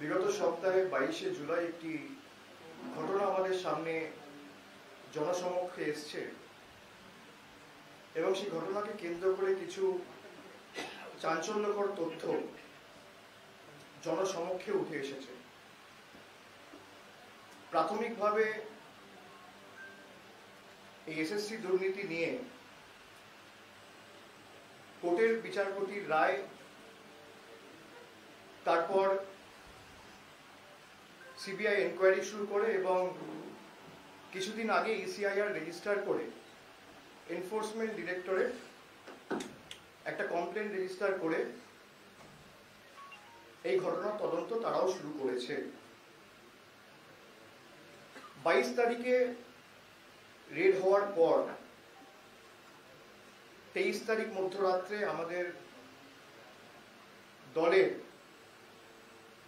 বিগত সপ্তাহে 22শে জুলাই একটি ঘটনা আমাদের সামনে জনসমক্ষে এসছে এবং সেই ঘটনাকে কেন্দ্র করে কিছু চাঞ্চল্যকর তথ্য জনসমক্ষে উঠে এসেছে। প্রাথমিকভাবে এই এসএসসি দুর্নীতি নিয়ে কোর্টের বিচারপতির রায়, তারপর সিবিআই এনকোয়ারি শুরু করে এবং কিছুদিন আগে ইসিআইআর রেজিস্টার করে এনফোর্সমেন্ট ডিরেক্টরেট একটা কমপ্লেন রেজিস্টার করে এই ঘটনার তদন্ত তারাও শুরু করেছে। 22 তারিখে রেড হওয়ার পর 23 তারিখ মধ্যরাত্রে আমাদের দলের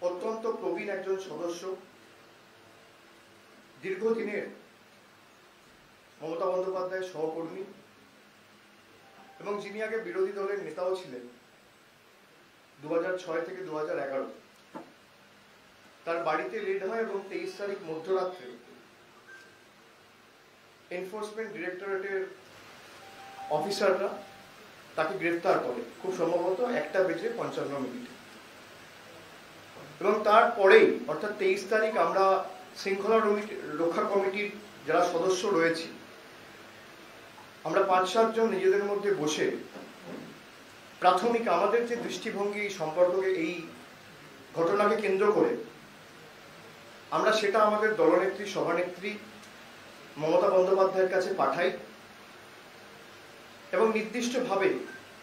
অত্যন্ত প্রবীণ একজন সদস্য, দীর্ঘদিনের মমতা বন্দ্যোপাধ্যায়ের সহকর্মী এবং যিনি আগে বিরোধী দলের নেতাও ছিলেন 2006 থেকে 2011, তার বাড়িতে রেড হয় এবং 23 তারিখ মধ্যরাত্রে এনফোর্সমেন্ট ডিরেক্টরেটের অফিসাররা তাকে গ্রেফতার করে, খুব সম্ভবত 1:55 এবং তারপরেই অর্থাৎ 23 তারিখ আমরা শৃঙ্খলা রক্ষা কমিটির যারা সদস্য রয়েছি আমরা 5-7 জন নিজেদের মধ্যে বসে প্রাথমিক আমাদের যে দৃষ্টিভঙ্গি সম্পর্কে এই ঘটনাকে কেন্দ্র করে আমরা সেটা আমাদের দলনেত্রী সভানেত্রী মমতা বন্দ্যোপাধ্যায়ের কাছে পাঠাই এবং নির্দিষ্টভাবে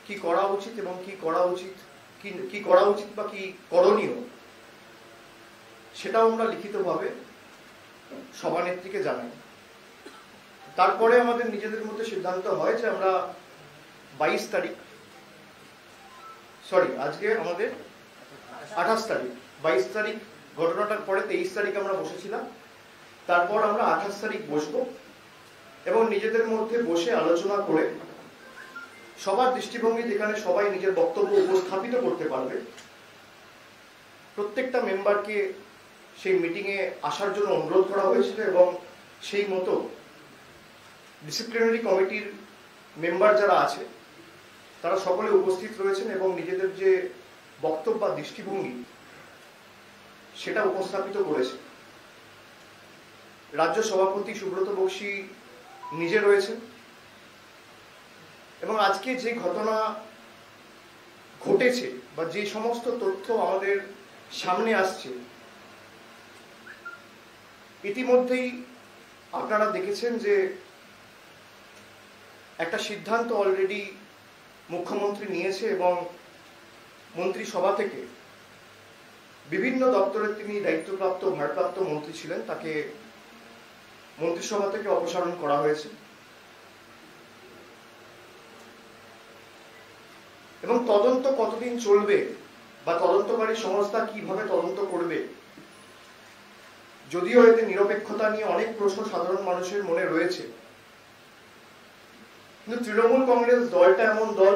কি করা উচিত এবং কি করা উচিত বা কি করণীয় সেটাও আমরা লিখিতভাবে সভানেত্রীকে জানাই। তারপরে আমাদের নিজেদের মধ্যে সিদ্ধান্ত হয় যে আমরা 22 তারিখ, আজকে আমাদের 28 তারিখ, 22 তারিখ ঘটনাটার পরে 23 তারিখ আমরা বসেছিলাম, তারপর আমরা 28 তারিখ বসবো এবং নিজেদের মধ্যে বসে আলোচনা করে সবার দৃষ্টিভঙ্গি যেখানে সবাই নিজের বক্তব্য উপস্থাপিত করতে পারবে, প্রত্যেকটা মেম্বারকে সেই মিটিংয়ে আসার জন্য অনুরোধ করা হয়েছিল এবং সেই মতো ডিসিপ্লিনারি কমিটির মেম্বার যারা আছে তারা সকলে উপস্থিত রয়েছেন এবং নিজেদের যে বক্তব্য বা দৃষ্টিভঙ্গি সেটা উপস্থাপিত করেছে। রাজ্য সভাপতি সুব্রত বক্সী নিজে রয়েছেন এবং আজকে যে ঘটনা ঘটেছে বা যে সমস্ত তথ্য আমাদের সামনে আসছে ইতিমধ্যেই আপনারা দেখেছেন যে একটা সিদ্ধান্ত অলরেডি মুখ্যমন্ত্রী নিয়েছে এবং মন্ত্রিসভা থেকে বিভিন্ন দপ্তরের তিনি দায়িত্বপ্রাপ্ত ভারপ্রাপ্ত মন্ত্রী ছিলেন, তাকে মন্ত্রিসভা থেকে অপসারণ করা হয়েছে এবং তদন্ত কতদিন চলবে বা তদন্তকারী সংস্থা কিভাবে তদন্ত করবে, যদিও এতে নিরপেক্ষতা নিয়ে অনেক প্রশ্ন সাধারণ মানুষের মনে রয়েছে, কিন্তু তৃণমূল কংগ্রেস দলটা এমন দল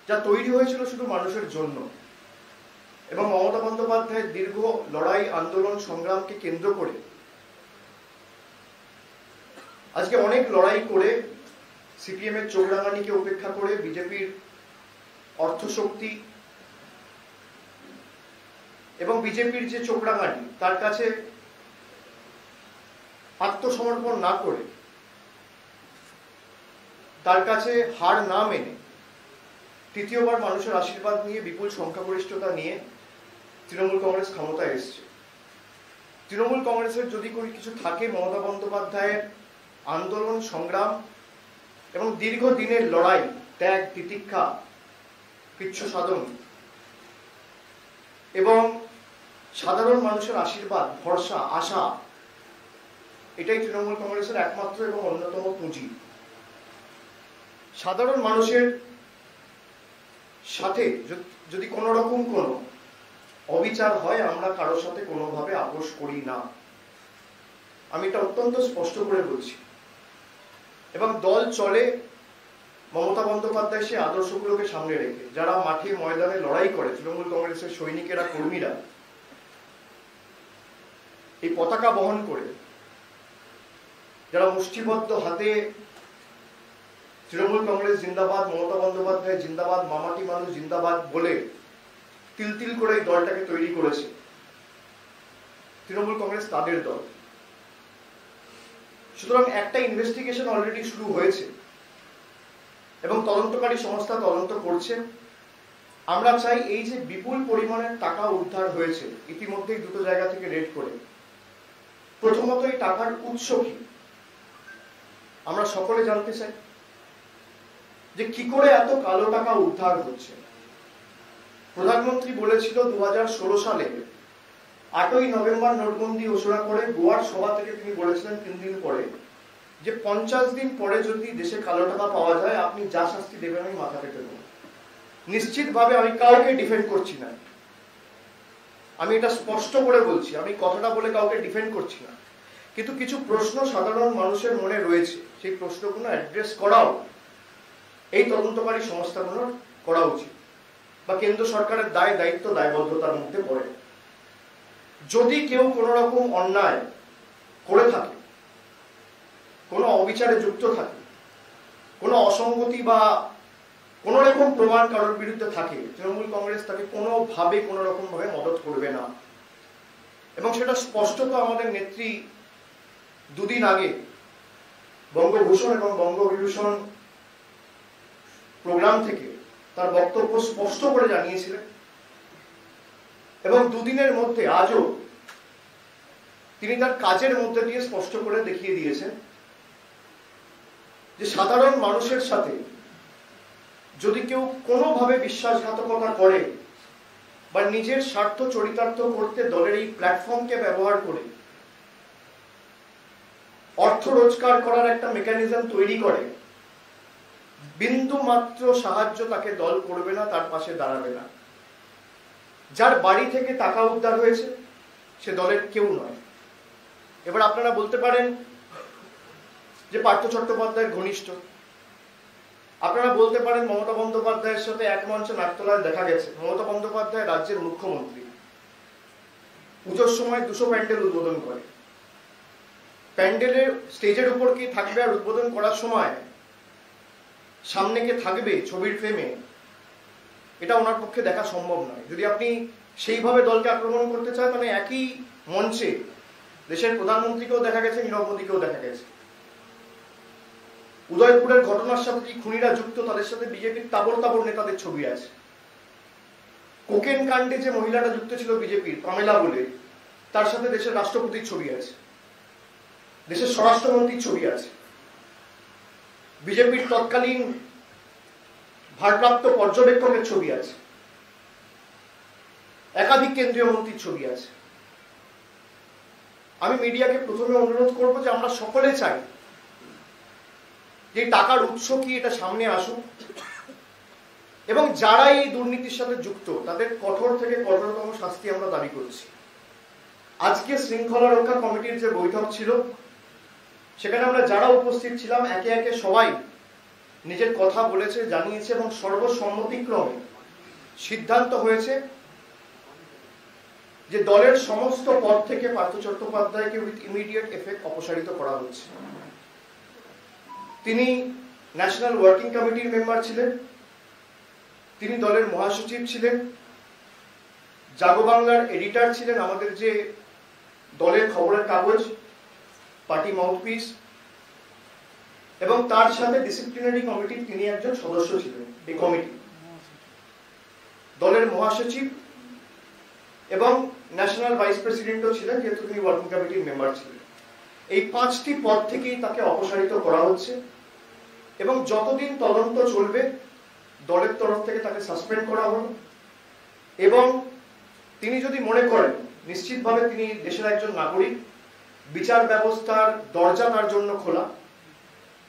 যা তৈরি হয়েছিল শুধু মানুষের জন্য এবং মমতা বন্দ্যোপাধ্যায়ের দীর্ঘ লড়াই, আন্দোলন, সংগ্রামকে কেন্দ্র করে আজকে অনেক লড়াই করে সিপিএম এর চোখ রাঙানিকে উপেক্ষা করে বিজেপির অর্থশক্তি এবং বিজেপির যে চোখ রাঙানি তার কাছে আত্মসমর্পণ না করে, তার কাছে হার না মেনে তৃতীয়বার মানুষের আশীর্বাদ নিয়ে বিপুল সংখ্যাগরিষ্ঠতা নিয়ে তৃণমূল কংগ্রেস ক্ষমতায় এসছে। তৃণমূল কংগ্রেসের যদি কোনো কিছু থাকে মমতা বন্দ্যোপাধ্যায়ের আন্দোলন, সংগ্রাম এবং দীর্ঘদিনের লড়াই, ত্যাগ, তিতিক্ষা, কৃচ্ছ সাধন এবং সাধারণ মানুষের আশীর্বাদ, ভরসা, আশা, এটাই তৃণমূল কংগ্রেসের একমাত্র এবং অন্যতম পুঁজি। সাধারণ মানুষের সাথে যদি কোনো রকম কোনো অবিচার হয় আমরা কারোর সাথে কোনোভাবে আপোষ করি না, আমি এটা অত্যন্ত স্পষ্ট করে বলছি। এবং দল চলে মমতা বন্দ্যোপাধ্যায় সে আদর্শগুলোকে সামনে রেখে, যারা মাঠে ময়দানে লড়াই করে, তৃণমূল কংগ্রেসের সৈনিকেরা, কর্মীরা এই পতাকা বহন করে, যারা মুষ্টিবদ্ধ হাতে তৃণমূল কংগ্রেস জিন্দাবাদ, মমতা বন্দ্যোপাধ্যায় জিন্দাবাদ, মামাটি মানুষ জিন্দাবাদ বলে তিল তিল করে এই দলটাকে তৈরি করেছে, তৃণমূল কংগ্রেস তাদের দল। সুতরাং একটা ইনভেস্টিগেশন অলরেডি শুরু হয়েছে এবং তদন্তকারী সংস্থা তদন্ত করছে। আমরা চাই এই যে বিপুল পরিমাণের টাকা উদ্ধার হয়েছে ইতিমধ্যেই দুটো জায়গা থেকে রেড করে, প্রথমত এই টাকার উৎস কি আমরা সকলে জানতে চাই, যে কি করে এত কালো টাকা উদ্ধার হচ্ছে। প্রধানমন্ত্রী বলেছিল 2016 সালে 8ই নভেম্বর নোটবন্দি ঘোষণা করে গোয়ার সভা থেকে তিনি বলেছিলেন 3 দিন পরে যে 50 দিন পরে যদি দেশে কালো টাকা পাওয়া যায় আপনি যা শাস্তি দেবেন আমি মাথা পেতে দেব। নিশ্চিতভাবে আমি কাউকে ডিফেন্ড করছি না, আমি এটা স্পষ্ট করে বলছি, আমি কথাটা বলে কাউকে ডিফেন্ড করছি না, কিন্তু কিছু প্রশ্ন সাধারণ মানুষের মনে রয়েছে, সেই প্রশ্নগুলো অ্যাড্রেস করাও এই তদন্তকারী সংস্থাগুলোর করা উচিত, বা কেন্দ্র সরকারের দায় দায়িত্ব দায়বদ্ধতার মধ্যে পড়ে। যদি কেউ কোন রকম অন্যায় করে থাকে, কোনো অবিচারে যুক্ত থাকে, কোনো অসঙ্গতি বা কোন রকম প্রমাণ কারোর বিরুদ্ধে থাকে, তৃণমূল কংগ্রেস তাকে কোনোভাবে কোন রকম ভাবে মদত করবে না। এবং সেটা স্পষ্টত আমাদের নেত্রী দুদিন আগে বঙ্গভূষণ এবং বঙ্গবিভূষণ প্রোগ্রাম থেকে তার বক্তব্য স্পষ্ট করে জানিয়েছিলেন। এবং দুদিনের মধ্যে আজও তিনি তার কাজের মধ্যে দিয়ে স্পষ্ট করে দেখিয়ে দিয়েছেন যে সাধারণ মানুষের সাথে যদি কেউ কোনোভাবে বিশ্বাসঘাতকতা করে বা নিজের স্বার্থ চরিতার্থ করতে দলের এই প্ল্যাটফর্মকে ব্যবহার করে অর্থ রোজগার করার একটা মেকানিজম তৈরি করে, বিন্দু মাত্র সাহায্য তাকে দল করবে না, তার পাশে দাঁড়াবে না। যার বাড়ি থেকে টাকা উদ্ধার হয়েছে সে দলের কেউ নয়। এবার আপনারা বলতে পারেন যে পার্থ চট্টোপাধ্যায়ের ঘনিষ্ঠ, আপনারা বলতে পারেন মমতা বন্দ্যোপাধ্যায়ের সাথে এক মঞ্চে নাট্যলায় দেখা গেছে। মমতা বন্দ্যোপাধ্যায় রাজ্যের মুখ্যমন্ত্রী, পুজোর সময় 200 প্যান্ডেল উদ্বোধন করে, প্যান্ডেলের স্টেজের উপর কি থাকবে আর উদ্বোধন করার সময় সামনে কে থাকবে ছবির ফ্রেমে, এটা ওনার পক্ষে দেখা সম্ভব নয়। যদি আপনি সেইভাবে দলকে আক্রমণ করতে চান তাহলে একই মঞ্চে দেশের প্রধানমন্ত্রীকেও দেখা গেছে, নীরব মোদীকেও দেখা গেছে। উদয়পুরের ঘটনার সাথে যে খুনিরা যুক্ত তাদের সাথে বিজেপির তাবড় তাবড় নেতাদের ছবি আছে। কোকেন কাণ্ডে যে মহিলাটা যুক্ত ছিল বিজেপির, পামেলা বলে, তার সাথে দেশের রাষ্ট্রপতির ছবি আছে, দেশের স্বরাষ্ট্রমন্ত্রীর ছবি আছে, বিজেপির তৎকালীন ভারপ্রাপ্ত পর্যবেক্ষকের ছবি আছে, একাধিক কেন্দ্রীয় মন্ত্রীর ছবি আছে। আমি মিডিয়াকে প্রথমে অনুরোধ করব যে আমরা সকলে চাই যে টাকার উৎস কি এটা সামনে আসুক এবং যারা এই দুর্নীতির সাথে যুক্ত তাদের কঠোর থেকে কঠোরতম শাস্তি আমরা দাবি করছি। আজকে শৃঙ্খলা রক্ষা কমিটির যে বৈঠক ছিল সেখানে আমরা যারা উপস্থিত ছিলাম একে একে সবাই নিজের কথা বলেছে, জানিয়েছে এবং সর্বসম্মতিক্রমে সিদ্ধান্ত হয়েছে যে দলের সমস্ত পদ থেকে পার্থ চট্টোপাধ্যায়কে উইথ ইমিডিয়েট এফেক্ট অপসারিত করা হচ্ছে। তিনি ন্যাশনাল ওয়ার্কিং কমিটির মেম্বার ছিলেন, তিনি দলের মহাসচিব ছিলেন, জাগো বাংলার এডিটর ছিলেন, আমাদের যে দলের খবরের কাগজ, পার্টি মাউথপিস, এবং তার সাথে ডিসিপ্লিনারি কমিটির তিনি একজন সদস্য ছিলেন। এই কমিটি দলের মহাসচিব এবং ন্যাশনাল ভাইস প্রেসিডেন্টও ছিলেন, যেহেতু তিনি ওয়ার্কিং কমিটির মেম্বার ছিলেন। এই 5টি পদ থেকেই তাকে অপসারিত করা হচ্ছে এবং যতদিন তদন্ত চলবে দলের তরফ থেকে তাকে সাসপেন্ড করা হলো। এবং তিনি যদি মনে করেন নিশ্চিতভাবে তিনি দেশের একজন নাগরিক, বিচার ব্যবস্থার দরজা তার জন্য খোলা,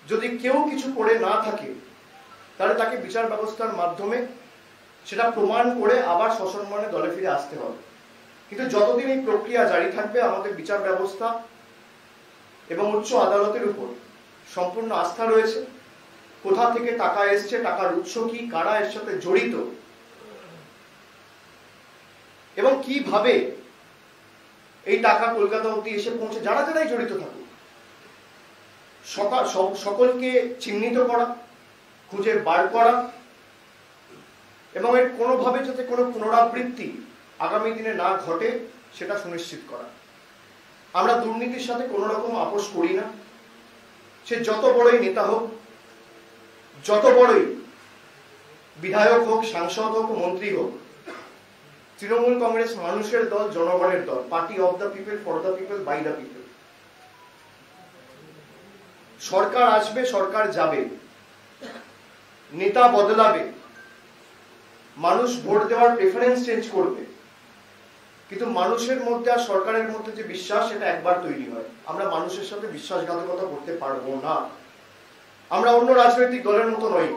যদি কেউ কিছু করে না থাকে তাহলে তাকে বিচার ব্যবস্থার মাধ্যমে সেটা প্রমাণ করে আবার সসম্মানে দলে ফিরে আসতে হবে। কিন্তু যতদিন এই প্রক্রিয়া জারি থাকবে আমাদের বিচার ব্যবস্থা এবং উচ্চ আদালতের উপর সম্পূর্ণ আস্থা রয়েছে কোথা থেকে টাকা এসছে, টাকার উৎস কি, কারা এর সাথে জড়িত এবং কিভাবে এই টাকা কলকাতা অবধি এসে পৌঁছে, যারা যারাই জড়িত থাকুক সকলকে চিহ্নিত করা, খুঁজে বার করা এবং এর কোনোভাবে যাতে কোনো পুনরাবৃত্তি আগামী দিনে না ঘটে সেটা সুনিশ্চিত করা। আমরা দুর্নীতির সাথে কোনো রকম আপোষ করি না, সে যত বড়ই নেতা হোক, যত বড়ই বিধায়ক হোক, সাংসদ হোক, মন্ত্রী হোক। তৃণমূল কংগ্রেস মানুষের দল, জনগণের দল, party of the people, for the people, by the people. সরকার আসবে, সরকার যাবে, নেতা বদলাবে, মানুষ ভোট দেওয়ার প্রেফারেন্স চেঞ্জ করবে, কিন্তু মানুষের মধ্যে আর সরকারের মধ্যে যে বিশ্বাস, সেটা একবার তৈরি হয়। আমরা মানুষের সাথে বিশ্বাসঘাতকতা করতে পারবো না। আমরা অন্য রাজনৈতিক দলের মতো নই।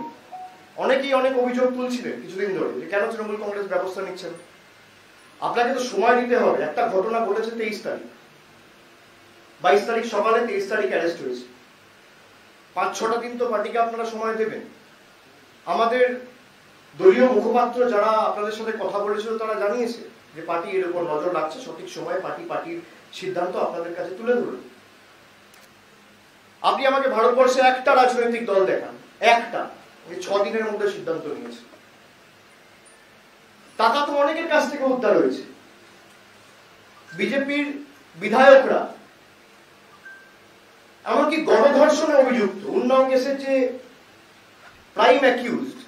অনেকেই অনেক অভিযোগ তুলছিলেন কিছুদিন ধরে যে কেন তৃণমূল কংগ্রেস ব্যবস্থা নিচ্ছেন। আপনাকে তো সময় দিতে হবে। একটা ঘটনা ঘটেছে 23 তারিখ, 22 তারিখ সকালে, 23 তারিখ অ্যারেস্ট হয়েছে। 5-6টা দিন তো পার্টিকে আপনারা সময় দেবেন। আমাদের দলীয় মুখপাত্র যারা আপনাদের সাথে কথা বলেছিল তারা জানিয়েছে যে পার্টি এর উপর নজর রাখছে, সঠিক সময়ে পার্টির সিদ্ধান্ত আপনাদের কাছে তুলে ধরবে। আপনি আমাকে ভারতবর্ষে একটা রাজনৈতিক দল দেখান, একটা 6 দিনের মধ্যে সিদ্ধান্ত নিয়েছে। টাকা তো অনেকের কাছ থেকে উদ্ধার হয়েছে। বিজেপির বিধায়করা এমনকি গণধর্ষণে অভিযুক্ত উন্নাও কেসের যে প্রাইম অ্যাকিউজড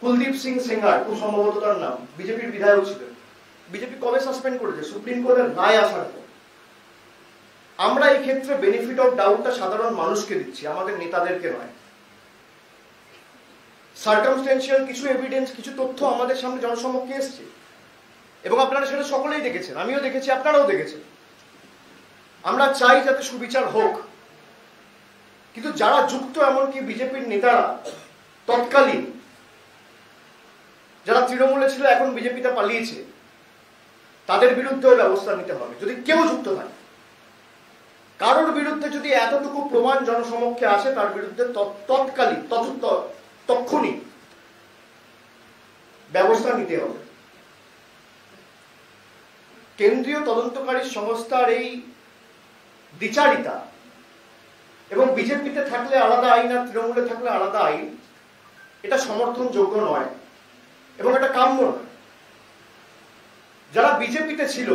কুলদীপ সিং সেঙ্গার, খুব সম্ভবত তার নাম, বিজেপির বিধায়ক ছিলেন। বিজেপি কবে সাসপেন্ড করেছে? সুপ্রিম কোর্টের রায় আসার পর। আমরা এই ক্ষেত্রে বেনিফিট অফ ডাউটটা সাধারণ মানুষকে দিচ্ছি, আমাদের নেতাদেরকে নয়। সার্কামস্টেন্সিয়াল কিছু এভিডেন্স, কিছু তথ্য আমাদের সামনে জনসমক্ষে এসছে এবং আপনারা সেটা সকলেই দেখেছেন, আমিও দেখেছি, আপনারাও দেখেছেন। আমরা চাই যাতে সুবিচার হোক, কিন্তু যারা যুক্ত, এমনকি বিজেপির নেতারা তৎকালীন যারা তৃণমূলে ছিল, এখন বিজেপিতে পালিয়েছে, তাদের বিরুদ্ধেও ব্যবস্থা নিতে হবে। যদি কেউ যুক্ত থাকে, কারোর বিরুদ্ধে যদি এতটুকু প্রমাণ জনসমক্ষে আসে, তার বিরুদ্ধে তৎকালীন তৎক্ষণিক ব্যবস্থা নিতে হবে। কেন্দ্রীয় তদন্তকারী সংস্থার এই দ্বিচারিতা এবং বিজেপিতে থাকলে আলাদা আইন আর তৃণমূলে থাকলে আলাদা আইন, এটা সমর্থনযোগ্য নয় এবং এটা কাম্য নয়। যারা বিজেপিতে ছিল,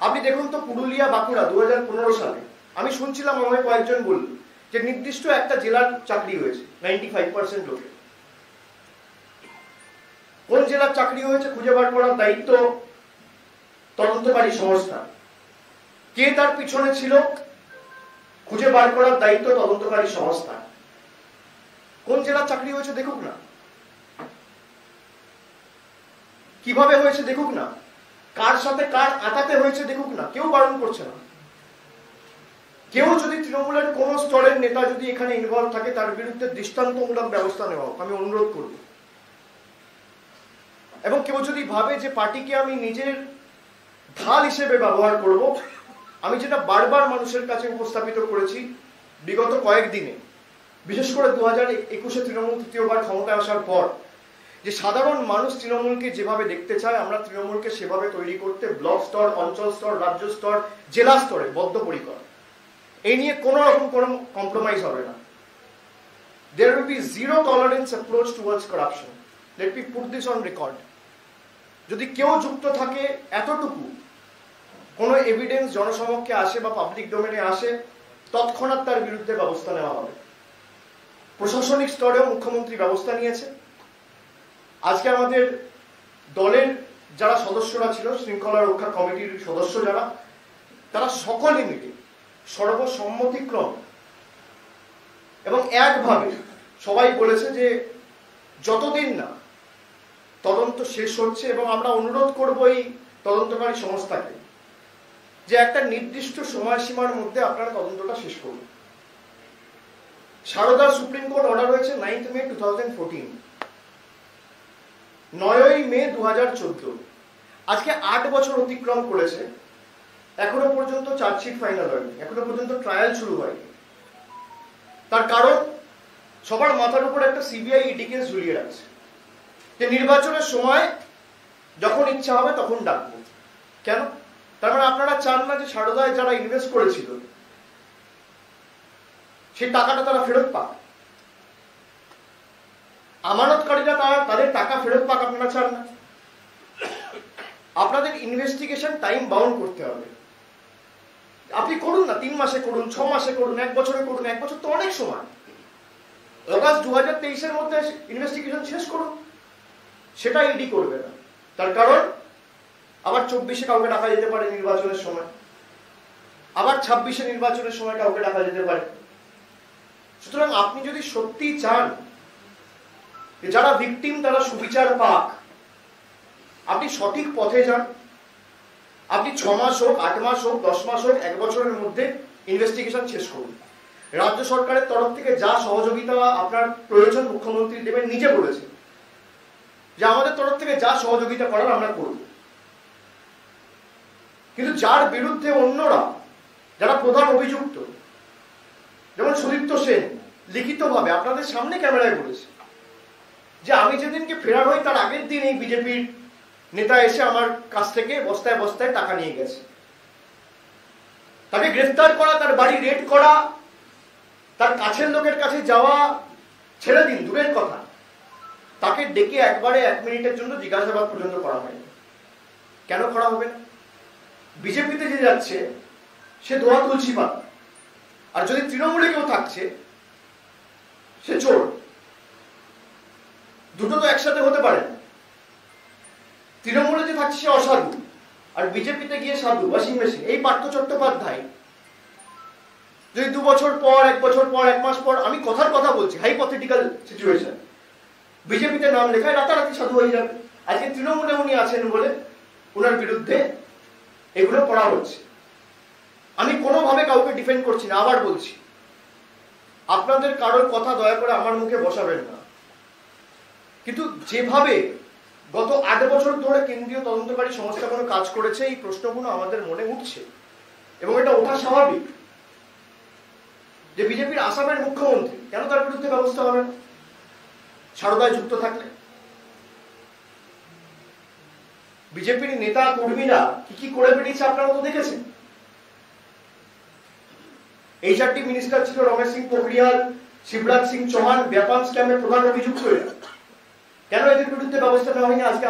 আপনি দেখুন তো পুরুলিয়া, বাঁকুড়া 2015 সালে আমি শুনছিলাম, আমায় কয়েকজন বলল যে নির্দিষ্ট একটা জেলার চাকরি হয়েছে 95% লোকের। কোন জেলার চাকরি হয়েছে খুঁজে বার করার দায়িত্ব তদন্তকারী সংস্থা। কে তার পিছনে ছিল খুঁজে বার করার দায়িত্ব তদন্তকারী সংস্থা। কোন জেলার চাকরি হয়েছে দেখুক না, কিভাবে হয়েছে দেখুক না, কার সাথে কার আটাতে হয়েছে দেখুক না। কেউ বারণ করছে না। কেউ যদি তৃণমূলের কোন স্তরের নেতা যদি এখানে ইনভলভ থাকে, তার বিরুদ্ধে দৃষ্টান্তমূলক ব্যবস্থা নেওয়া হোক, আমি অনুরোধ করব। এবং কেউ যদি ভাবে যে পার্টিকে আমি নিজের ঢাল হিসেবে ব্যবহার করব, আমি যেটা বারবার মানুষের কাছে উপস্থাপিত করেছি বিগত কয়েকদিনে, বিশেষ করে 2021-এ তৃণমূল তৃতীয়বার ক্ষমতায় আসার পর, যে সাধারণ মানুষ তৃণমূলকে যেভাবে দেখতে চায়, আমরা তৃণমূলকে সেভাবে তৈরি করতে ব্লক স্তর, অঞ্চল স্তর, রাজ্য স্তর, জেলা স্তরে বদ্ধপরিকর। এই নিয়ে কোনো রকম কোনো কম্প্রোমাইজ হবে না। There will be zero tolerance approach towards corruption. Let me put this on record. যদি কেউ যুক্ত থাকে, এতটুকু কোনো এভিডেন্স জনসমক্ষে আসে বা পাবলিক ডোমেনে আসে, তৎক্ষণাৎ তার বিরুদ্ধে ব্যবস্থা নেওয়া হবে। প্রশাসনিক স্তরেও মুখ্যমন্ত্রী ব্যবস্থা নিয়েছে। আজকে আমাদের দলের যারা সদস্যরা ছিল, শৃঙ্খলা রক্ষা কমিটির সদস্য যারা, তারা সকলে মিলে সর্বসম্মতিক্রম এবং একভাবে সবাই বলেছে যে যতদিন না তদন্ত শেষ হচ্ছে, এবং আমরা অনুরোধ করব এই তদন্তকারী সংস্থাকে যে একটা নির্দিষ্ট সময়সীমার মধ্যে আপনারা তদন্তটা শেষ করুন। সারদা সুপ্রিম কোর্ট অর্ডার হয়েছে 9th May 2014, 9ই মে 2014। আজকে 8 বছর অতিক্রম করেছে, এখনো পর্যন্ত চার্জশিট ফাইনাল হয়নি, এখনো পর্যন্ত ট্রায়াল শুরু হয়নি। তার কারণ সবার মাথার উপর একটা সিবিআই ইডি কেস ঝুলিয়ে রাখছে, যে নির্বাচনের সময় যখন ইচ্ছা হবে তখন ডাকবো। কেন? তার মানে আপনারা চান না যে সারদায় যারা ইনভেস্ট করেছিল সেই টাকাটা তারা ফেরত পাক, আমানতকারীরা তাদের টাকা ফেরত পাক, আপনারা চান না। আপনাদের ইনভেস্টিগেশন টাইম বাউন্ড করতে হবে। আপনি করুন না, 3 মাসে করুন, 6 মাসে করুন, 1 বছরে করুন। 1 বছর তো অনেক সময়। অগাস্ট 2023-এর মধ্যে ইনভেস্টিগেশন শেষ করুন। সেটা ইডি করবে না। তার কারণ আবার 24-এ কাউকে ডাকা যেতে পারে নির্বাচনের সময়, আবার 26-এ নির্বাচনের সময় কাউকে ডাকা যেতে পারে। সুতরাং আপনি যদি সত্যি চান যে যারা ভিকটিম তারা সুবিচার পাক, আপনি সঠিক পথে যান। আপনি 6 মাস হোক, 8 মাস হোক, 10 মাস হোক, 1 বছরের মধ্যে ইনভেস্টিগেশন শেষ করুন। রাজ্য সরকারের তরফ থেকে যা সহযোগিতা আপনার প্রয়োজন মুখ্যমন্ত্রী দেবেন, নিজে বলেছেন যে আমাদের তরফ থেকে যা সহযোগিতা করার আমরা করব। কিন্তু যার বিরুদ্ধে অন্যরা, যারা প্রধান অভিযুক্ত, যেমন সুদীপ্ত সেন লিখিতভাবে আপনাদের সামনে ক্যামেরায় বলেছে যে আমি যেদিনকে ফেরার হই তার আগের দিন এই বিজেপির নেতা এসে আমার কাছ থেকে বস্তায় বস্তায় টাকা নিয়ে গেছে। তাকে গ্রেফতার করা, তার বাড়ি রেড করা, তার কাছের লোকের কাছে যাওয়া ছেড়ে দিন, দূরের কথা, তাকে ডেকে একবারে 1 মিনিটের জন্য জিজ্ঞাসাবাদ পর্যন্ত করা হয়নি। কেন করা হবে না? বিজেপিতে যে যাচ্ছে সে দোয়া তুলসী পাতা, আর যদি তৃণমূলে কেউ থাকছে সে চোর। দুটো তো একসাথে হতে পারে না। তৃণমূলে যে থাকছে সে অসাধু, আর বিজেপিতে গিয়ে সাধু, ওয়াশিং মেশিন। এই পার্থ চট্টোপাধ্যায় যদি 2 বছর পর, 1 বছর পর, 1 মাস পর, আমি কথার কথা বলছি, হাইপোথেটিক্যাল সিচুয়েশন, বিজেপিতে নাম লেখায়, রাতারাতি সাধু হয়ে যাবে। আজকে তৃণমূলে উনি আছেন বলে ওনার বিরুদ্ধে এগুলো করা হচ্ছে। আমি কোনোভাবে কাউকে ডিফেন্ড করছি না, আবার বলছি, আপনাদের কারোর কথা দয়া করে আমার মুখে বসাবেন না। কিন্তু যেভাবে গত 8 বছর ধরে কেন্দ্রীয় তদন্তকারী সংস্থা কোনো কাজ করেছে, এই প্রশ্নগুলো আমাদের মনে উঠছে, এবং এটা ওঠা স্বাভাবিক যে বিজেপির আসামের মুখ্যমন্ত্রী কেন তার বিরুদ্ধে ব্যবস্থা হবে না সারদায় যুক্ত থাকলে? বিজেপির নেতা কর্মীরা কি কি করে বেরিয়েছে আপনারা তো দেখেছেন। এই 4টি মিনিস্টার ছিল রমেশ সিং পোখরিয়াল, শিবরাজ সিং চৌহান, ব্যাপার স্ক্যামের প্রধান অভিযুক্ত এরা। কেন এদের বিরুদ্ধে ব্যবস্থা নেওয়া হয়নি? আজকে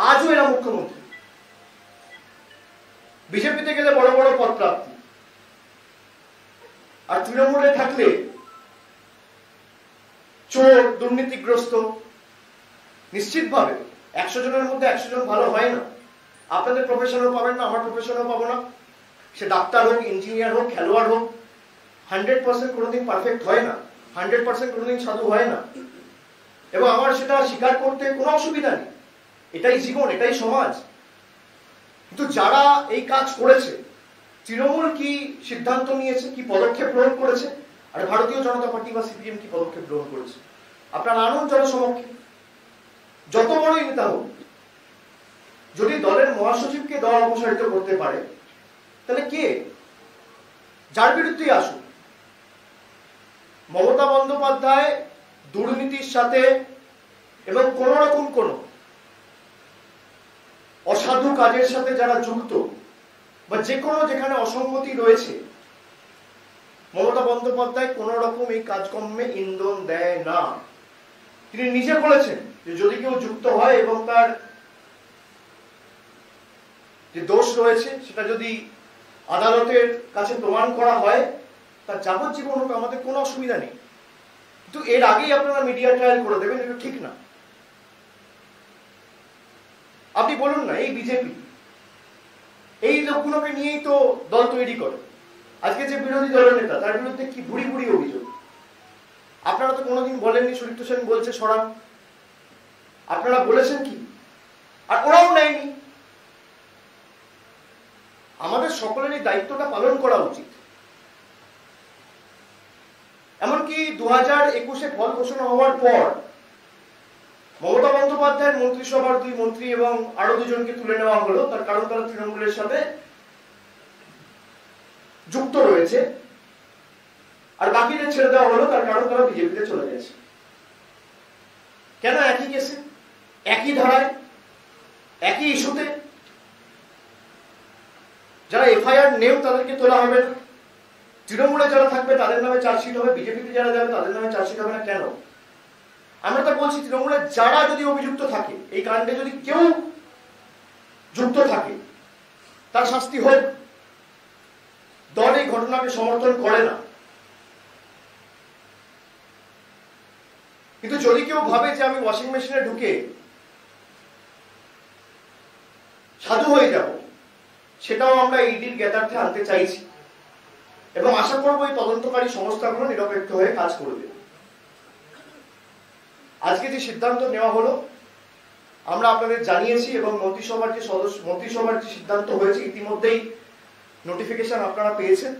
আজও এরা মুখ্যমন্ত্রী। বিজেপিতে গেলে বড় বড় পদ প্রাপ্তি, আর তৃণমূলে থাকলে চোর, দুর্নীতিগ্রস্ত। নিশ্চিতভাবে 100 জনের মধ্যে 100 জন ভালো হয় না। আপনাদের প্রফেশনও পাবেন না, আমার প্রফেশনও পাবো না। সে ডাক্তার হোক, ইঞ্জিনিয়ার হোক, খেলোয়াড় হোক, 100% কোনোদিন পারফেক্ট হয় না, 100% কোনোদিন সাধু হয় না। এবং আমার সেটা স্বীকার করতে কোনো অসুবিধা নেই। এটাই জীবন, এটাই সমাজ। কিন্তু যারা এই কাজ করেছে, তৃণমূল কি সিদ্ধান্ত নিয়েছে, কি পদক্ষেপ গ্রহণ করেছে, আর ভারতীয় জনতা পার্টি বা সিপিএম কি পদক্ষেপ গ্রহণ করেছে? আপনার আনন্দ জনসমক্ষে যত বড়ই নেতা হোক, যদি দলের মহাসচিবকে দল অপসারিত করতে পারে, তাহলে কে? যার বিরুদ্ধেই আসুন। মমতা বন্দ্যোপাধ্যায় দুর্নীতির সাথে এবং কোন রকম কোন অসাধু কাজের সাথে যারা যুক্ত, বা যে কোনো যেখানে অসঙ্গতি রয়েছে, মমতা বন্দ্যোপাধ্যায় কোন রকম এই কাজকর্মে ইন্ধন দেয় না। তিনি নিজে বলেছেন যে যদি কেউ যুক্ত হয় এবং তার যে দোষ রয়েছে সেটা যদি আদালতের কাছে প্রমাণ করা হয়, তার যাবজ্জীবন হোক, আমাদের কোনো অসুবিধা নেই। কিন্তু এর আগেই আপনারা মিডিয়া ট্রায়াল করে দেবেন, এটা ঠিক না। আপনি বলুন না, এই বিজেপি এই লোকগুলোকে নিয়েই তো দল তৈরি করে। আজকে যে বিরোধী দলের নেতা, তার বিরুদ্ধে কি ভুড়ি ভুড়ি অভিযোগ। আপনারা তো কোনোদিন বলেননি সুদীপ্ত সেন বলছে সরান। আপনারা বলেছেন কি? আর ওরাও নেয়নি। আমাদের সকলের এই দায়িত্বটা পালন করা উচিত। এমনকি 2021-এ ফল ঘোষণা হওয়ার পর মমতা বন্দ্যোপাধ্যায়ের মন্ত্রিসভার 2 মন্ত্রী এবং আরো 2 জনকে তুলে নেওয়া হলো, তার কারণ তারা তৃণমূলের সাথে যুক্ত রয়েছে, আর বাকিদের ছেড়ে ছেড়ে দেওয়া হলো, তার কারণ তারা বিজেপিতে চলে গেছে। কেন? একই কেসে, একই ধারায়, একই ইস্যুতে। যারা এফআইআর নেও তাদেরকে তোলা হবে না, তৃণমূলে যারা থাকবে তাদের নামে চার্জশিট হবে, বিজেপিতে যারা যাবে তাদের নামে চার্জশিট হবে না। কেন? আমরা তো বলছি তৃণমূলের যারা যদি অভিযুক্ত থাকে, এই কাণ্ডে যদি কেউ যুক্ত থাকে, তার শাস্তি হোক। দল এই ঘটনাকে সমর্থন করে না। কিন্তু যদি কেউ ভাবে যে আমি ওয়াশিং মেশিনে ঢুকে সাধু হয়ে যাব, সেটাও আমরা ইডির জ্ঞাতার্থে আনতে চাইছি এবং আশা করব এই তদন্তকারী সংস্থাগুলো নিরপেক্ষ হয়ে কাজ করবে। আজকে যে সিদ্ধান্ত নেওয়া হলো আমরা আপনাদের জানিয়েছি এবং মন্ত্রিসভার যে সিদ্ধান্ত হয়েছে ইতিমধ্যেই নোটিফিকেশন আপনারা পেয়েছেন।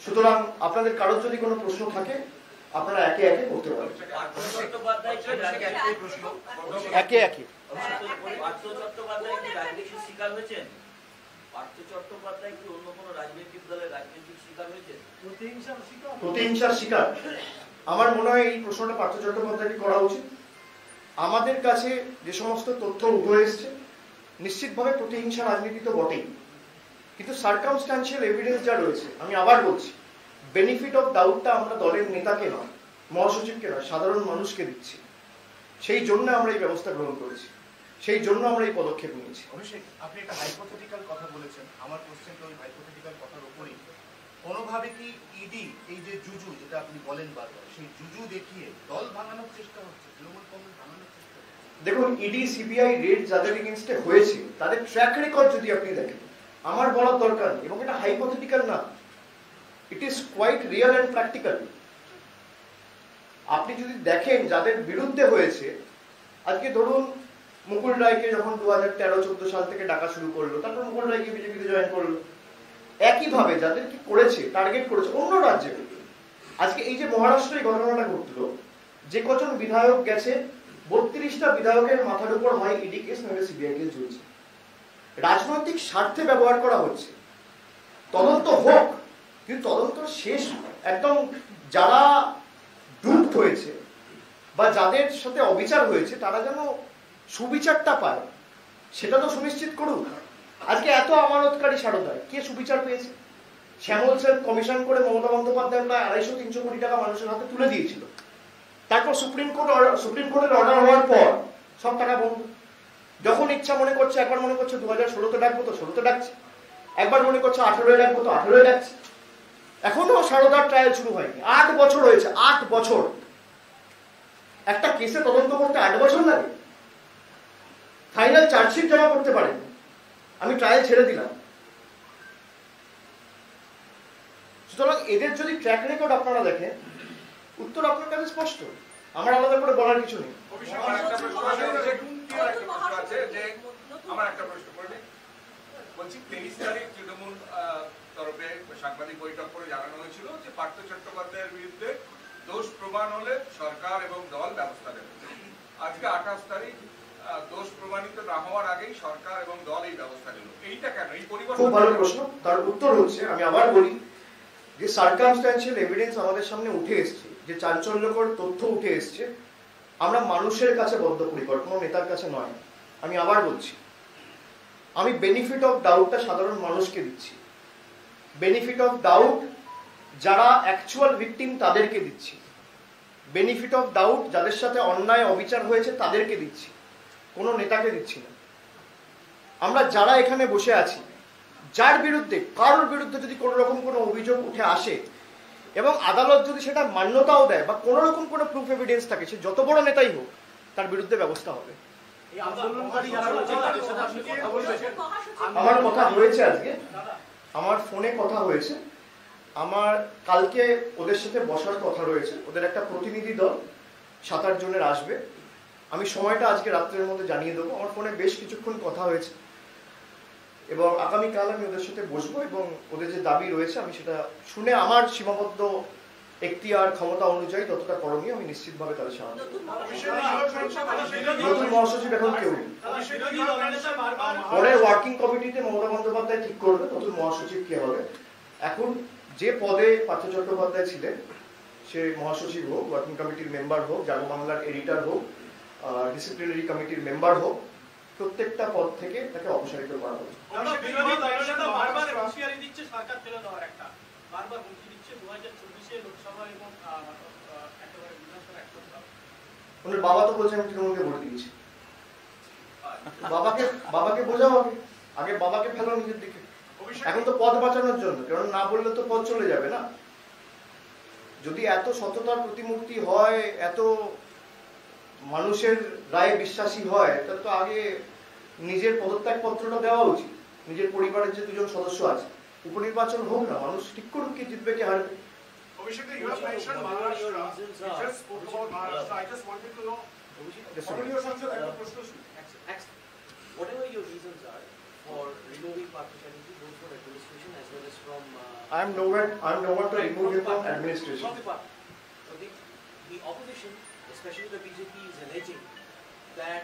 সুতরাং আপনাদের কারোর যদি কোনো প্রশ্ন থাকে আপনারা একে একে করতে পারেন। একে একে প্রতিহিংসার শিকার? আমার মনে হয় এই প্রশ্নটা পার্থ চট্টোপাধ্যায়কে করা উচিত। আমাদের কাছে যে সমস্ত তথ্য উঠে এসছে, নিশ্চিতভাবে প্রতিহিংসা রাজনীতি তো বটেই, কিন্তু সার্কামস্ট্যান্সিয়াল এভিডেন্স যা রয়েছে, আমি আবার বলছি, বেনিফিট অফ ডাউটটা আমরা দলের নেতাকে নয়, মহাসচিবকে নয়, সাধারণ মানুষকে দিচ্ছি। সেই জন্য আমরা এই ব্যবস্থা গ্রহণ করেছি, সেই জন্য আমরা এই পদক্ষেপ নিয়েছি। অভিষেক, আপনি একটা হাইপোথেটিক্যাল কথা বলেছেন, আমার কোশ্চেনটা ওই হাইপোথেটিক্যাল কথার উপরেই। কোনোভাবে কি ইডি এই যে জুজু যেটা আপনি বলেন বারবার, সেই জুজু দেখিয়ে দল ভাঙানোর চেষ্টা হচ্ছে, তৃণমূল কংগ্রেস ভাঙানোর চেষ্টা হচ্ছে? দেখুন, ইডি সিবিআই রেড যাদের এগেইনস্টে হয়েছে তাদের ট্র্যাক রেকর্ড যদি আপনি দেখেন, আমার বলার দরকার নেই, এবং এটা হাইপোথেটিক্যাল না, it is quite real and practical. আপনি যদি দেখেন যাদের বিরুদ্ধে হয়েছে, আজকে ধরুন মুকুল রায়কে যখন 2013-14 সাল থেকে ডাকা শুরু করলো, তারপর মুকুল রায়কে বিজেপিতে জয়েন করলো, একইভাবে যাদেরকে করেছে, টার্গেট করেছে অন্য রাজ্যে। আজকে এই যে মহারাষ্ট্রে এই ঘটনাটা ঘটলো, যে কজন বিধায়ক গেছে, 32টা বিধায়কের মাথার উপর হয় ইডি কেস, নইলে সিবিআই কেস চলছে। রাজনৈতিক স্বার্থে ব্যবহার করা হচ্ছে। তদন্ত হোক, কিন্তু তদন্ত শেষ একদম যারা ডুপ্ট হয়েছে বা যাদের সাথে অবিচার হয়েছে তারা যেন সুবিচারটা পায়, সেটা তো সুনিশ্চিত করুক। আজকে এত আমানতকারী সারদায় কে সুবিচার পেয়েছে? শ্যামল সেন কমিশন করে মমতা বন্দ্যোপাধ্যায় প্রায় 250-300 কোটি টাকা মানুষের হাতে তুলে দিয়েছিল। তারপর সুপ্রিম কোর্টের অর্ডার হওয়ার পর সব টাকা বন্ধ। যখন ইচ্ছা মনে করছে, একবার মনে করছে 2016-তে ডাকবো তো 16-তে ডাকছে, একবার মনে করছে 18-এ ডাকবো তো 18-এ ডাকছে। এখনো সারদার ট্রায়াল শুরু হয়নি। 8 বছর হয়েছে, 8 বছর। একটা কেসে তদন্ত করতে 8 বছর লাগে? ফাইনাল চার্জশিট জমা করতে পারেন, আমি ট্রায়াল ছেড়ে দিলাম। সুতরাং এদের যদি ট্র্যাক রেকর্ড আপনারা দেখেন, উত্তর আপনার কাছে স্পষ্ট, আমার আলাদা করে বলার কিছু নেই। আমার একটা প্রশ্ন করবে, বলছি 23 তারিখ তৃণমূল তরফে সাংবাদিক বৈঠক করে জানানো হয়েছিল যে পার্থ চট্টোপাধ্যায়ের বিরুদ্ধে দোষ প্রমাণ হলে সরকার এবং দল ব্যবস্থা নেবে। আজকে 28 তারিখ, দোষ প্রমাণিত না হওয়ার আগেই সরকার এবং দল এই ব্যবস্থা নিল, এইটা কেন? এই পরিবর্তন? খুব ভালো প্রশ্ন। তার উত্তর হচ্ছে, আমি আবার বলি, যে সার্কামস্ট্যান্সিয়াল এভিডেন্স আমাদের সামনে উঠে এসছে, যে চাঞ্চল্যকর তথ্য উঠে এসছে, আমরা মানুষের কাছে বদ্ধপরিকর, কোনো নেতার কাছে নয়। আমি আবার বলছি, আমি বেনিফিট অফ ডাউটটা সাধারণ মানুষকে দিচ্ছি। বেনিফিট অফ ডাউট যারা অ্যাকচুয়াল ভিকটিম তাদেরকে দিচ্ছি। বেনিফিট অফ ডাউট যাদের সাথে অন্যায় অবিচার হয়েছে তাদেরকে দিচ্ছি, কোনো নেতাকে দিচ্ছি না। আমরা যারা এখানে বসে আছি, যার বিরুদ্ধে, কারোর বিরুদ্ধে যদি কোনো রকম কোনো অভিযোগ উঠে আসে এবং আদালত যদি সেটা মান্যতাও দেয় বা কোনো রকম কোনো প্রুফ এভিডেন্স থাকে, সে যত বড় নেতাই হোক, তার বিরুদ্ধে ব্যবস্থা হবে। আমার কথা হয়েছে আজকে, আমার ফোনে কথা হয়েছে, আমার কালকে ওদের সাথে বসার কথা রয়েছে। ওদের একটা প্রতিনিধি দল 7-8 জনের আসবে। আমি সময়টা আজকে রাত্রের মধ্যে জানিয়ে দেবো। আমার ফোনে বেশ কিছুক্ষণ কথা হয়েছে এবং আগামীকাল আমি ওদের সাথে বসবো এবং ওদের যে দাবি রয়েছে আমি সেটা শুনে আমার সীমাবদ্ধ এখতিয়ার ক্ষমতা অনুযায়ী ততটা করণীয় আমি নিশ্চিতভাবে তাদের সাহায্য করব। নতুন মহাসচিব এখন কেউ নেই, পরে ওয়ার্কিং কমিটিতে মমতা বন্দ্যোপাধ্যায় ঠিক করবে নতুন মহাসচিব কে হবে। এখন যে পদে পার্থ চট্টোপাধ্যায় ছিলেন, সে মহাসচিব হোক, ওয়ার্কিং কমিটির মেম্বার হোক, জাগো বাংলার এডিটর হোক, ডিসিপ্লিনারি কমিটির মেম্বার হোক, প্রত্যেকটা পদ থেকে তাকে অপসারিত করা হবে। ওনার বাবা তো বলছে আমি তৃণমূলকে ভোট দিয়েছি। বাবাকে বোঝাও আগে বাবাকে ফেলো নিজের দিকে। এখন তো পদ বাঁচানোর জন্য, কারণ না বললে তো পদ চলে যাবে না। যদি এত সততার প্রতিমূর্তি হয়, এত মানুষের রায়ে বিশ্বাসী হয়, তাহলে তো আগে নিজের পদত্যাগ পত্রটা দেওয়া উচিত। নিজের পরিবারের যে দুজন সদস্য আছে, উপনির্বাচন হোক না, মানুষ ঠিক করুক কে জিতবে কে হারবে। You have mentioned Maharashtra. You just spoke about Maharashtra. I just wanted to know. Whatever your reasons are for removing Partha Chatterjee, both from administration as well as from. I am nowhere to remove him from administration. From the party. So the opposition, especially the BJP, is alleging that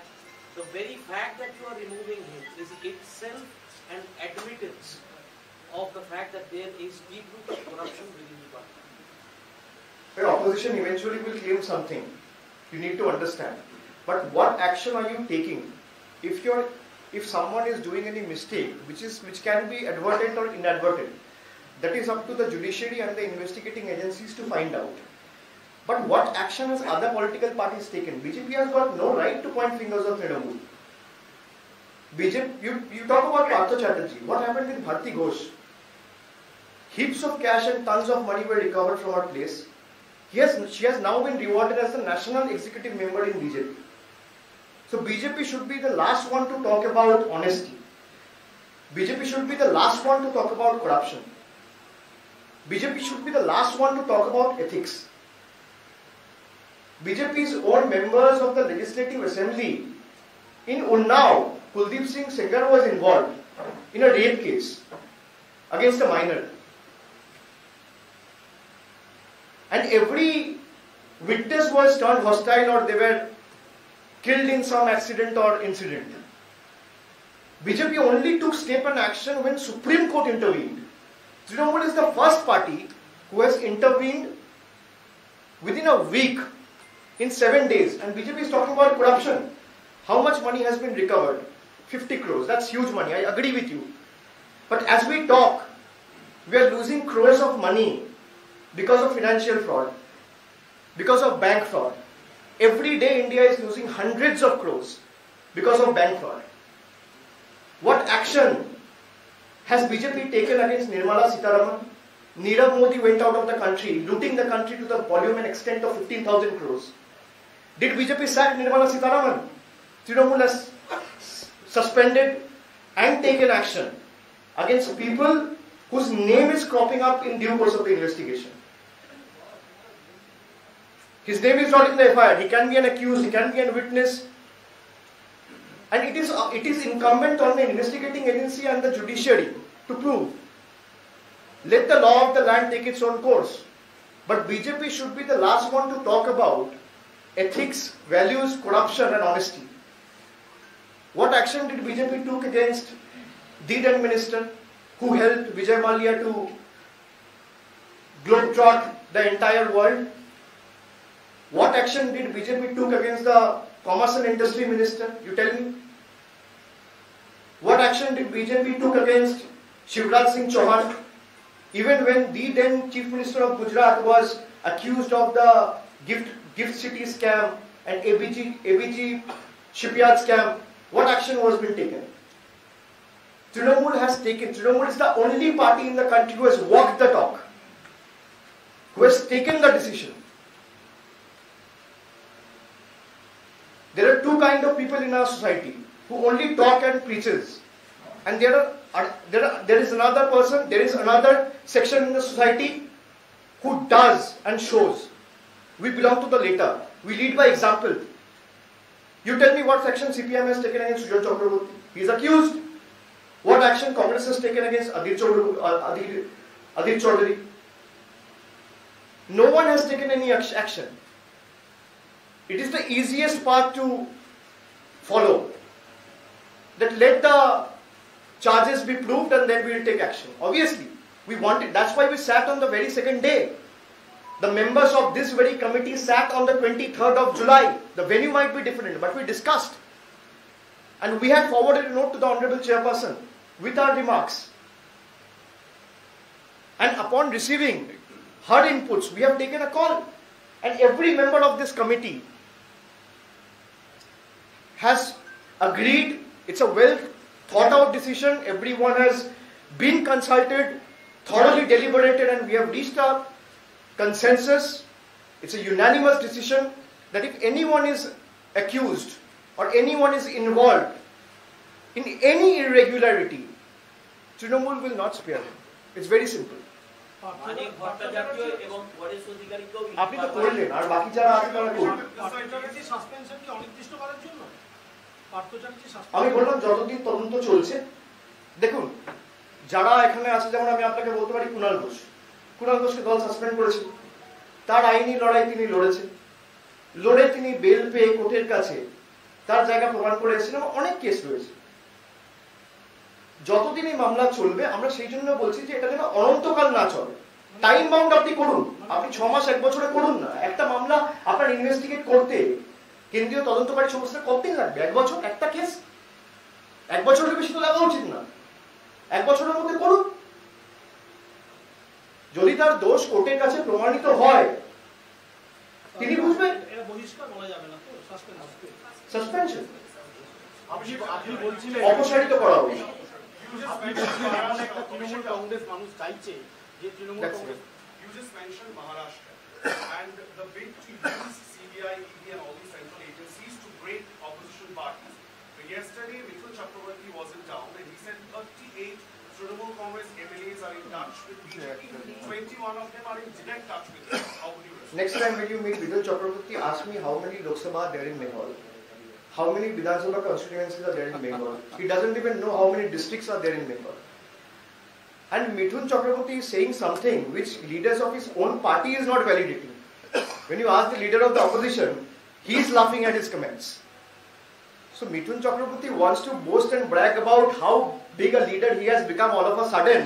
the very fact that you are removing him is itself an admittance of the fact that there is deep-rooted corruption within the party. The opposition eventually will claim something. You need to understand. But what action are you taking? If someone is doing any mistake, which can be advertent or inadvertent, that is up to the judiciary and the investigating agencies to find out. But what action has other political parties taken? BJP has got no right to point fingers of Trinamool. BJP, you talk about Partha Chatterjee. What happened with Bharti Ghosh? Heaps of cash and tons of money were recovered from her place. She has now been rewarded as the national executive member in BJP. So BJP should be the last one to talk about honesty. BJP should be the last one to talk about corruption. BJP should be the last one to talk about ethics. BJP's own members of the Legislative Assembly in Unnao, Kuldeep Singh Sengar was involved in a rape case against a minor. And every witness was turned hostile or they were killed in some accident or incident. BJP only took step and action when Supreme Court intervened. Trinamool is the first party who has intervened within a week, in 7 days. And BJP is talking about corruption. How much money has been recovered? 50 crores. That's huge money. I agree with you. But as we talk, we are losing crores of money because of financial fraud, because of bank fraud. Every day India is losing hundreds of crores because of bank fraud. What action has BJP taken against Nirmala Sitharaman? Nirav Modi went out of the country, looting the country to the volume and extent of 15,000 crores. Did BJP sack Nirmala Sitharaman? Trinamool has suspended and taken action against people whose name is cropping up in due course of the investigation. His name is not in the FIR. He can be an accused, he can be a witness. And it is incumbent on the investigating agency and the judiciary to prove. Let the law of the land take its own course. But BJP should be the last one to talk about ethics, values, corruption and honesty. What action did BJP took against the then minister who helped Vijay Mallya to globetrot the entire world? What action did BJP took against the Commerce and Industry Minister? You tell me. What action did BJP took against Shivraj Singh Chauhan? Even when the then Chief Minister of Gujarat was accused of the gift city scam and ABG shipyard scam, what action was been taken? Trinamool is the only party in the country who has walked the talk, who has taken the decision. There are two kinds of people in our society who only talk and preaches, and there is another section in the society who does and shows. We belong to the latter. We lead by example. You tell me what action CPM has taken against Sujal Chakraborty. He is accused. What action Congress has taken against Adil Chaudhary? No one has taken any action. It is the easiest path to follow. That let the charges be proved and then we will take action. Obviously, We wanted, that's why we sat on the very second day. The members of this very committee sat on the 23rd of July. The venue might be different, but we discussed. And we had forwarded a note to the Honorable Chairperson with our remarks. And upon receiving her inputs, we have taken a call. And every member of this committee has agreed. It's a well thought out decision. Everyone has been consulted, thoroughly deliberated, and we have reached a consensus. It's a unanimous decision that if anyone is accused or anyone is involved in any irregularity, Trinamool will not spare him. It's very simple. আপনি তো করলেন আর বাকি যারা আছে তারা করবেন। আমি বললাম যতদিন তদন্ত চলছে, দেখুন যারা এখানে আছে, যেমন আমি আপনাকে বলতে পারি কুণাল ঘোষকে দল সাসপেন্ড করেছে, তার আইনি লড়াই তিনি লড়েছেন, লড়ে তিনি বেল পেয়ে কোর্টের কাছে তার জায়গা প্রমাণ করে এসেছিলেন। অনেক কেস রয়েছে, যতদিন এই মামলা চলবে আমরা সেই জন্য বলছি যে এটা যেন অনন্তকাল না চলে। টাইম বাউন্ড আপনি করুন, আপনি 6 মাস 1 বছরে করুন না। একটা মামলা আপনার ইনভেস্টিগেট করতে কেন্দ্রীয় তদন্তকারী সংস্থা কতদিন লাগবে? 1 বছর একটা কেস? 1 বছরের বেশি তো লাগা উচিত না। 1 বছরের মধ্যে করুন। যদি তার দোষ কোর্টের কাছে প্রমাণিত হয় তিনি বুঝবেন। এটা বহিষ্কার বলা যাবে না, তো সাসপেনশন আপনি বলছিলেন অপসারিত করা হবে। তৃণমূল কংগ্রেস মানুষ চাইছে যে Trinamool Congress You just mentioned Maharashtra and the bid to use CBI, ED and all these central agencies to break opposition parties. But yesterday, Mithun Chakraborty was in town and he said 38 Trinamool Congress MLAs are in touch with BJP. 21 of them are in direct touch with them. How would you respond? Next time when you meet Mithun Chakraborty, ask me how many Lok Sabha are there in Bengal. How many Vidhan Sabha constituencies are there in Bengal? He doesn't even know how many districts are there in Bengal. And Mithun Chakraborty is saying something which leaders of his own party is not validating. When you ask the leader of the opposition, he is laughing at his comments. So Mithun Chakraborty wants to boast and brag about how big a leader he has become all of a sudden.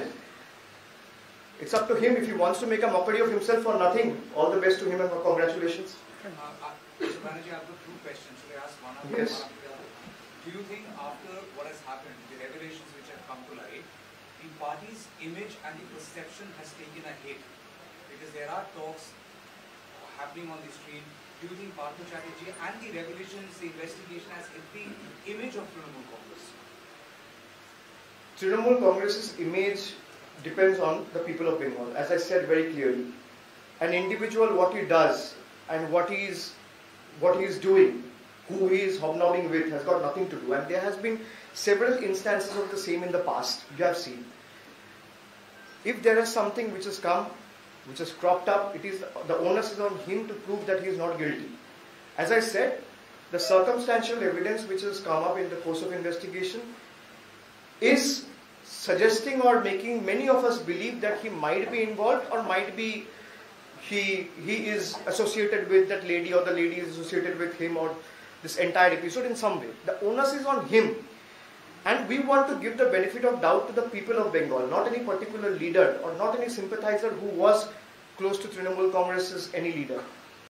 It's up to him. If he wants to make a mockery of himself for nothing, all the best to him and congratulations. Mr. Banerjee, I've got 2 questions. Should I ask one after Yes. one after the other? Do you think after what has happened, the revelations which have come to light, the party's image and the perception has taken a hit? Because there are talks happening on the street. Do you think Partha Chatterjee and the revelations, the investigation has hit the image of Trinamool Congress? Trinamool Congress's image depends on the people of Bengal. As I said very clearly, an individual, what he does and what he is doing, who he is hobnobbing with, has got nothing to do. And there has been several instances of the same in the past. You have seen. If there is something which has come, which has cropped up, it is the onus is on him to prove that he is not guilty. As I said, the circumstantial evidence which has come up in the course of investigation is suggesting or making many of us believe that he might be involved, or might be he is associated with that lady, or the lady is associated with him, or this entire episode in some way. The onus is on him. And we want to give the benefit of doubt to the people of Bengal, not any particular leader or not any sympathizer who was close to Trinamool Congress as any leader.